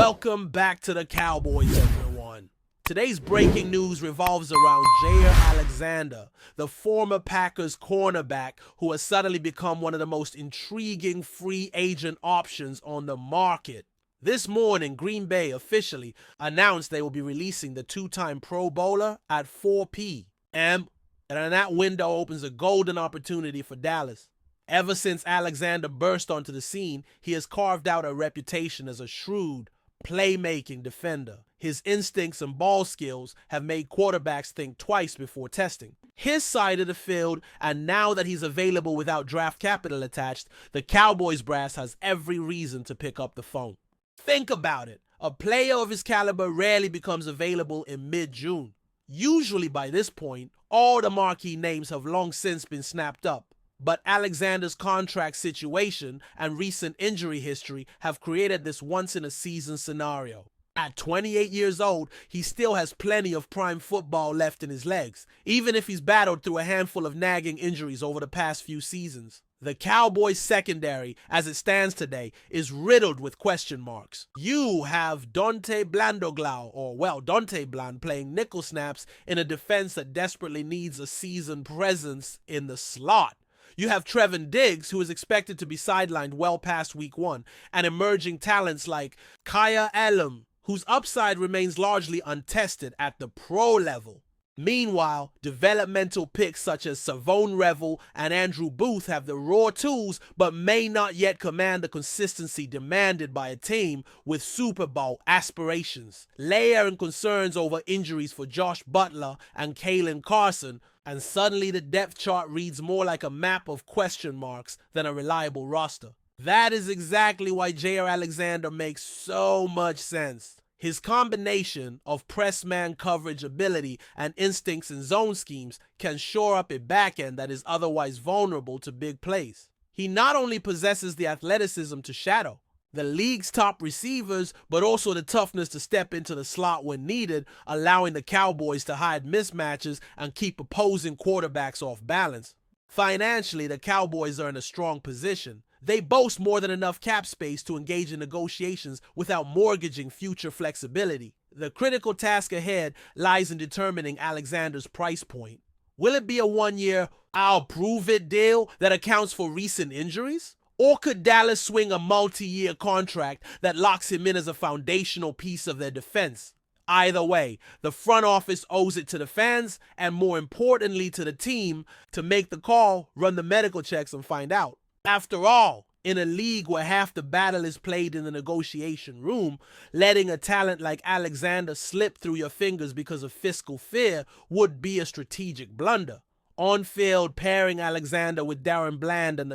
Welcome back to the Cowboys, everyone. Today's breaking news revolves around Jaire Alexander, the former Packers cornerback who has suddenly become one of the most intriguing free agent options on the market. This morning, Green Bay officially announced they will be releasing the two-time Pro Bowler at 4 p.m., and that window opens a golden opportunity for Dallas. Ever since Alexander burst onto the scene, he has carved out a reputation as a shrewd, playmaking defender. His instincts and ball skills have made quarterbacks think twice before testing his side of the field, and now that he's available without draft capital attached, the Cowboys brass has every reason to pick up the phone. Think about it. A player of his caliber rarely becomes available in mid-June. Usually by this point, all the marquee names have long since been snapped up. But Alexander's contract situation and recent injury history have created this once-in-a-season scenario. At 28 years old, he still has plenty of prime football left in his legs, even if he's battled through a handful of nagging injuries over the past few seasons. The Cowboys secondary, as it stands today, is riddled with question marks. You have Dante Bland playing nickel snaps in a defense that desperately needs a seasoned presence in the slot. You have Trevon Diggs, who is expected to be sidelined well past week 1, and emerging talents like Jaire Alexander, whose upside remains largely untested at the pro level. Meanwhile, developmental picks such as Savone Revel and Andrew Booth have the raw tools but may not yet command the consistency demanded by a team with Super Bowl aspirations. Layer in concerns over injuries for Josh Butler and Kalen Carson, and suddenly the depth chart reads more like a map of question marks than a reliable roster. That is exactly why Jaire Alexander makes so much sense. His combination of press man coverage ability and instincts in zone schemes can shore up a backend that is otherwise vulnerable to big plays. He not only possesses the athleticism to shadow the league's top receivers, but also the toughness to step into the slot when needed, allowing the Cowboys to hide mismatches and keep opposing quarterbacks off balance. Financially, the Cowboys are in a strong position. They boast more than enough cap space to engage in negotiations without mortgaging future flexibility. The critical task ahead lies in determining Alexander's price point. Will it be a one-year, I'll-prove-it deal that accounts for recent injuries? Or could Dallas swing a multi-year contract that locks him in as a foundational piece of their defense? Either way, the front office owes it to the fans and, more importantly, to the team to make the call, run the medical checks, and find out. After all, in a league where half the battle is played in the negotiation room, letting a talent like Alexander slip through your fingers because of fiscal fear would be a strategic blunder. On-field, pairing Alexander with Darren Bland and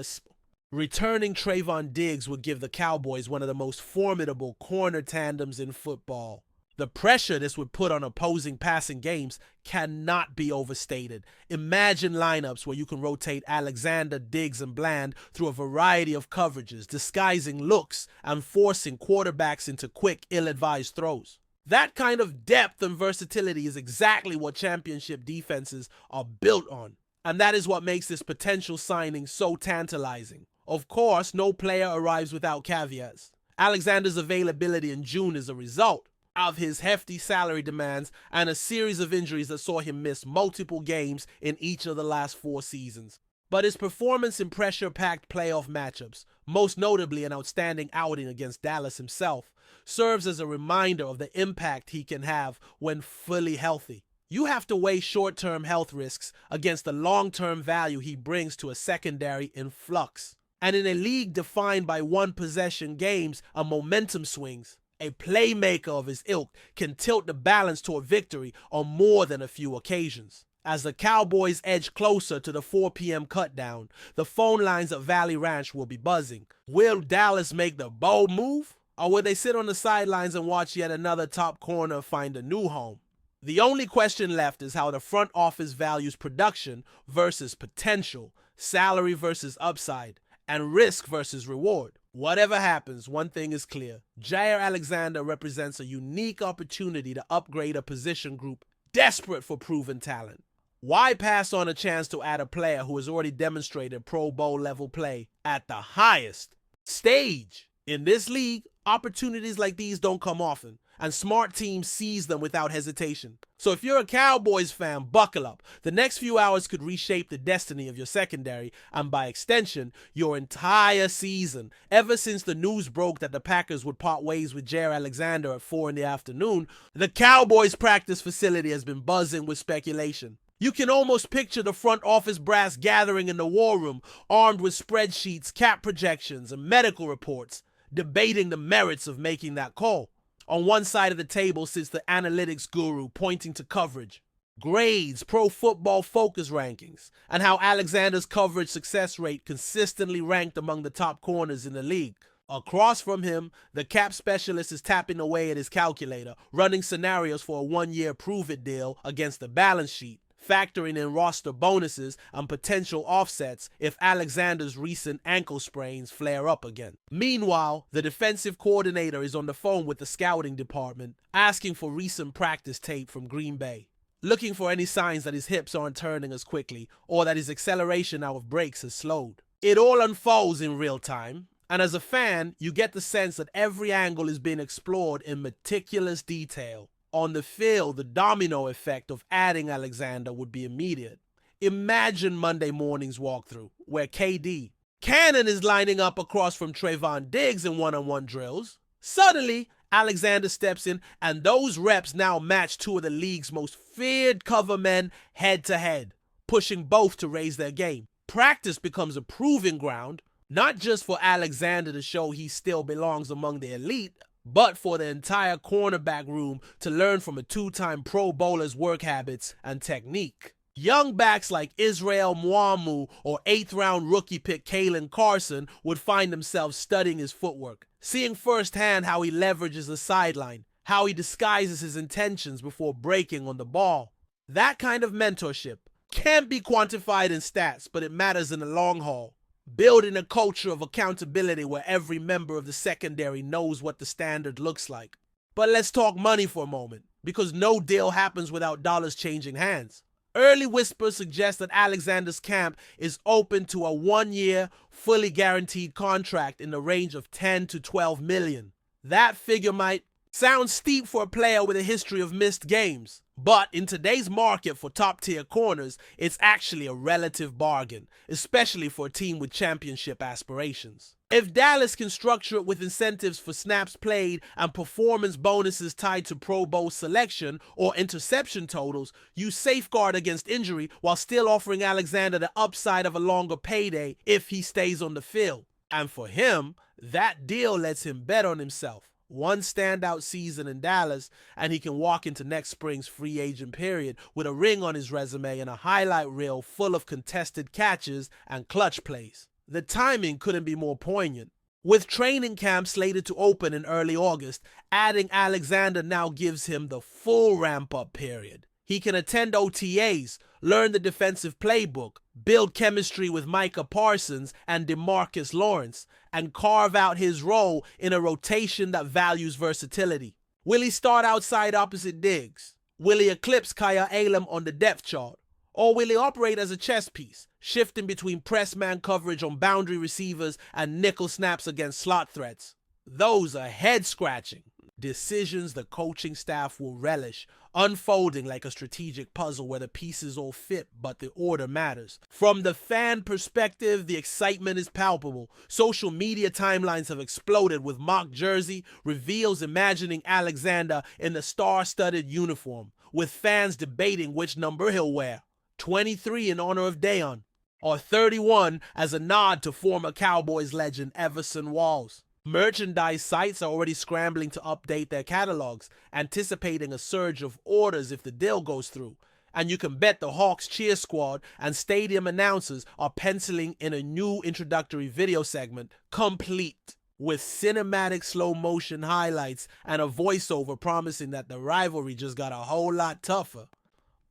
returning Trevon Diggs would give the Cowboys one of the most formidable corner tandems in football. The pressure this would put on opposing passing games cannot be overstated. Imagine lineups where you can rotate Alexander, Diggs, and Bland through a variety of coverages, disguising looks and forcing quarterbacks into quick, ill-advised throws. That kind of depth and versatility is exactly what championship defenses are built on, and that is what makes this potential signing so tantalizing. Of course, no player arrives without caveats. Alexander's availability in June is a result of his hefty salary demands and a series of injuries that saw him miss multiple games in each of the last 4 seasons. But his performance in pressure-packed playoff matchups, most notably an outstanding outing against Dallas himself, serves as a reminder of the impact he can have when fully healthy. You have to weigh short-term health risks against the long-term value he brings to a secondary in flux. And in a league defined by one-possession games and momentum swings, a playmaker of his ilk can tilt the balance toward victory on more than a few occasions. As the Cowboys edge closer to the 4 p.m. cutdown, the phone lines at Valley Ranch will be buzzing. Will Dallas make the bold move? Or will they sit on the sidelines and watch yet another top corner find a new home? The only question left is how the front office values production versus potential, salary versus upside, and risk versus reward. Whatever happens, one thing is clear. Jaire Alexander represents a unique opportunity to upgrade a position group desperate for proven talent. Why pass on a chance to add a player who has already demonstrated Pro Bowl level play at the highest stage? In this league, opportunities like these don't come often, and smart teams seize them without hesitation. So if you're a Cowboys fan, buckle up. The next few hours could reshape the destiny of your secondary, and by extension, your entire season. Ever since the news broke that the Packers would part ways with Jaire Alexander at 4 in the afternoon, the Cowboys practice facility has been buzzing with speculation. You can almost picture the front office brass gathering in the war room, armed with spreadsheets, cap projections, and medical reports, debating the merits of making that call. On one side of the table sits the analytics guru pointing to coverage, grades, pro football focus rankings, and how Alexander's coverage success rate consistently ranked among the top corners in the league. Across from him, the cap specialist is tapping away at his calculator, running scenarios for a one-year prove-it deal against the balance sheet, factoring in roster bonuses and potential offsets if Alexander's recent ankle sprains flare up again. Meanwhile, the defensive coordinator is on the phone with the scouting department, asking for recent practice tape from Green Bay, looking for any signs that his hips aren't turning as quickly or that his acceleration out of breaks has slowed. It all unfolds in real time, and as a fan, you get the sense that every angle is being explored in meticulous detail. On the field, the domino effect of adding Alexander would be immediate. Imagine Monday morning's walkthrough, where KD Cannon is lining up across from Trayvon Diggs in one-on-one drills. Suddenly, Alexander steps in, and those reps now match two of the league's most feared cover men head-to-head, pushing both to raise their game. Practice becomes a proving ground, not just for Alexander to show he still belongs among the elite, but for the entire cornerback room to learn from a two-time Pro Bowler's work habits and technique. Young backs like Israel Muamu or 8th-round rookie pick Kalen Carson would find themselves studying his footwork, seeing firsthand how he leverages the sideline, how he disguises his intentions before breaking on the ball. That kind of mentorship can't be quantified in stats, but it matters in the long haul. Building a culture of accountability where every member of the secondary knows what the standard looks like. But let's talk money for a moment, because no deal happens without dollars changing hands. Early whispers suggest that Alexander's camp is open to a one-year, fully guaranteed contract in the range of 10 to 12 million. That figure might sound steep for a player with a history of missed games, but in today's market for top-tier corners, it's actually a relative bargain, especially for a team with championship aspirations. If Dallas can structure it with incentives for snaps played and performance bonuses tied to Pro Bowl selection or interception totals, you safeguard against injury while still offering Alexander the upside of a longer payday if he stays on the field. And for him, that deal lets him bet on himself. One standout season in Dallas, and he can walk into next spring's free agent period with a ring on his resume and a highlight reel full of contested catches and clutch plays. The timing couldn't be more poignant. With training camp slated to open in early August, adding Alexander now gives him the full ramp-up period. He can attend OTAs, learn the defensive playbook, build chemistry with Micah Parsons and DeMarcus Lawrence, and carve out his role in a rotation that values versatility. Will he start outside opposite Diggs? Will he eclipse Kaya Elam on the depth chart? Or will he operate as a chess piece, shifting between press man coverage on boundary receivers and nickel snaps against slot threats? Those are head-scratching decisions the coaching staff will relish, unfolding like a strategic puzzle where the pieces all fit but the order matters. From the fan perspective, the excitement is palpable. Social media timelines have exploded with mock jersey reveals imagining Alexander in the star-studded uniform, with fans debating which number he'll wear. 23 in honor of Deion, or 31 as a nod to former Cowboys legend Everson Walls. Merchandise sites are already scrambling to update their catalogs, anticipating a surge of orders if the deal goes through. And you can bet the Hawks cheer squad and stadium announcers are penciling in a new introductory video segment, complete with cinematic slow-motion highlights and a voiceover promising that the rivalry just got a whole lot tougher.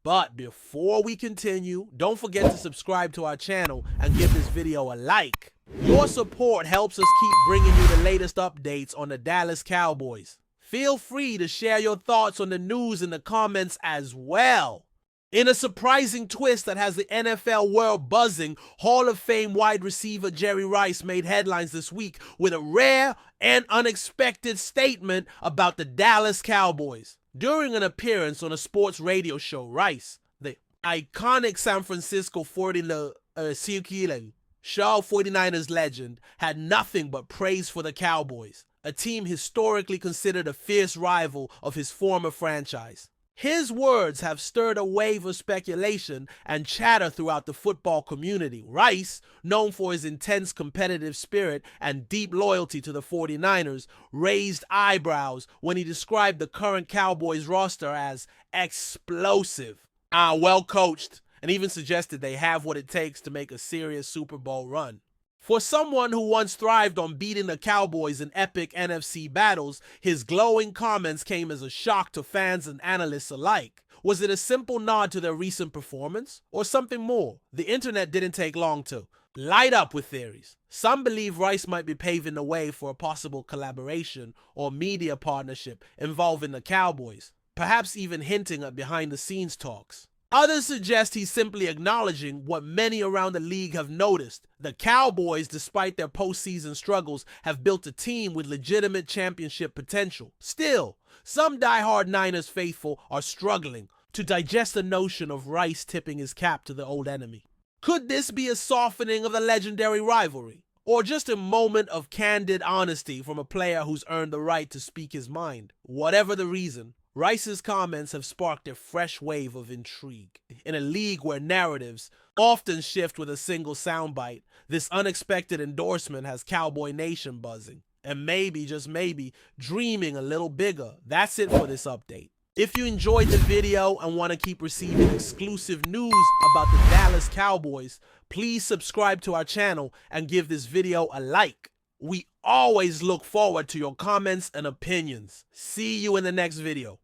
But before we continue, don't forget to subscribe to our channel and give this video a like. Your support helps us keep bringing you the latest updates on the Dallas Cowboys. Feel free to share your thoughts on the news in the comments as well. In a surprising twist that has the NFL world buzzing, Hall of Fame wide receiver Jerry Rice made headlines this week with a rare and unexpected statement about the Dallas Cowboys. During an appearance on a sports radio show, Rice, the iconic San Francisco 49ers legend, had nothing but praise for the Cowboys, a team historically considered a fierce rival of his former franchise. His words have stirred a wave of speculation and chatter throughout the football community. Rice, known for his intense competitive spirit and deep loyalty to the 49ers, raised eyebrows when he described the current Cowboys roster as explosive, well coached, and even suggested they have what it takes to make a serious Super Bowl run. For someone who once thrived on beating the Cowboys in epic NFC battles, his glowing comments came as a shock to fans and analysts alike. Was it a simple nod to their recent performance, or something more? The internet didn't take long to light up with theories. Some believe Rice might be paving the way for a possible collaboration or media partnership involving the Cowboys, perhaps even hinting at behind-the-scenes talks. Others suggest he's simply acknowledging what many around the league have noticed. The Cowboys, despite their postseason struggles, have built a team with legitimate championship potential. Still, some diehard Niners faithful are struggling to digest the notion of Rice tipping his cap to the old enemy. Could this be a softening of the legendary rivalry? Or just a moment of candid honesty from a player who's earned the right to speak his mind? Whatever the reason, Rice's comments have sparked a fresh wave of intrigue. In a league where narratives often shift with a single soundbite, this unexpected endorsement has Cowboy Nation buzzing, and maybe, just maybe, dreaming a little bigger. That's it for this update. If you enjoyed the video and want to keep receiving exclusive news about the Dallas Cowboys, please subscribe to our channel and give this video a like. We always look forward to your comments and opinions. See you in the next video.